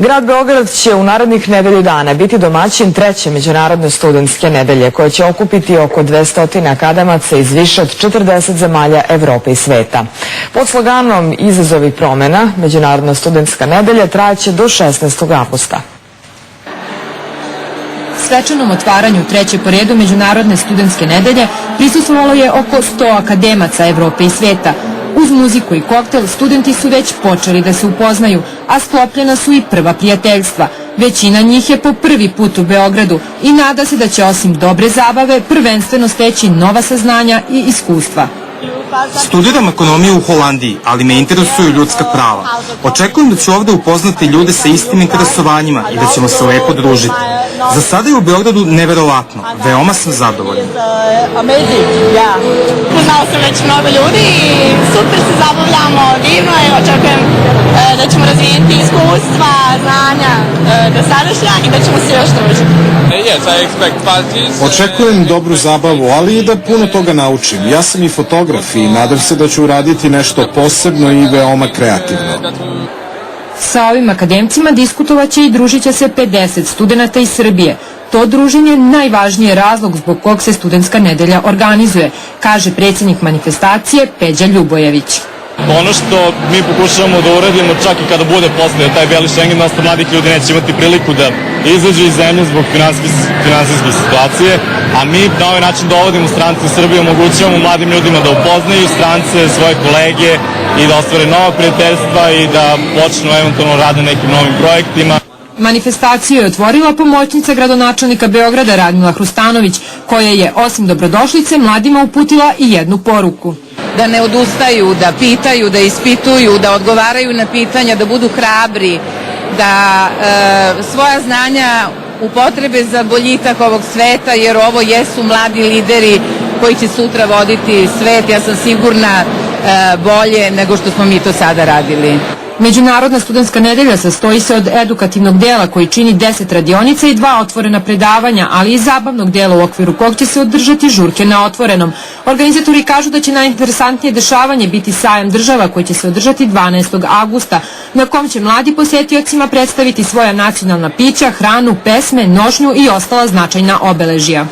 Grad Beograd će u narednih nedelju dana biti domaćin treće međunarodne studentske nedelje, koje će okupiti oko 200 akademaca iz više od 40 zemalja Evrope i sveta. Pod sloganom Izazovi promena, Međunarodna studentska nedelja trajaće do 16. avgusta. Svečanom otvaranju treće po redu Međunarodne studentske nedelje prisustvovalo je oko 100 akademaca Evrope i sveta. Uz muziku i koktel studenti su već počeli da se upoznaju, a sklopljena su i prva prijateljstva. Većina njih je po prvi put u Beogradu i nada se da će osim dobre zabave prvenstveno steći nova saznanja i iskustva. Studiram ekonomiju u Holandiji, ali me interesuju ljudska prava. Očekujem da ću ovde upoznati ljude sa istim interesovanjima i da ćemo se lepo družiti. Za sada je u Beogradu neverovatno, veoma sam zadovoljan. Upoznao sam već mnogo ljudi i super se zabavljamo, divno je, očekujem da ćemo razvijeti iskustva, znanja dosadašnja i da ćemo se još družiti. Očekujem dobru zabavu, ali i da puno toga naučim. Ja sam i fotograf i nadam se da ću uraditi nešto posebno i veoma kreativno. Sa ovim akademcima diskutovaće i družit će se 50 studenta iz Srbije. To druženje najvažniji je razlog zbog kog se studentska nedelja organizuje, kaže predsjednik manifestacije Peđa Ljubojević. Ono što mi pokušavamo da uradimo, čak i kada bude posle taj beli Schengen, dosta mladih ljudi neće imati priliku da izađu iz zemlje zbog finansijske situacije, a mi na ovaj način dovodimo strance u Srbiju, omogućavamo mladim ljudima da upoznaju strance, svoje kolege i da ostvare nova prijateljstva i da počnu eventualno rade na nekim novim projektima. Manifestaciju je otvorila pomoćnica gradonačelnika Beograda Radmila Hrustanović, koja je osim dobrodošlice mladima uputila i jednu poruku. Da ne odustaju, da pitaju, da ispituju, da odgovaraju na pitanja, da budu hrabri, da svoja znanja upotrebe za boljitak ovog sveta, jer ovo jesu mladi lideri koji će sutra voditi svet, ja sam sigurna, bolje nego što smo mi to sada radili. Međunarodna studentska nedelja sastoji se od edukativnog dela koji čini 10 radionica i 2 otvorena predavanja, ali i zabavnog dela u okviru kog će se održati žurke na otvorenom. Organizatori kažu da će najinteresantnije dešavanje biti sajam država koji će se održati 12. avgusta, na kom će mladi posetiocima predstaviti svoja nacionalna pića, hranu, pesme, nošnju i ostala značajna obeležja.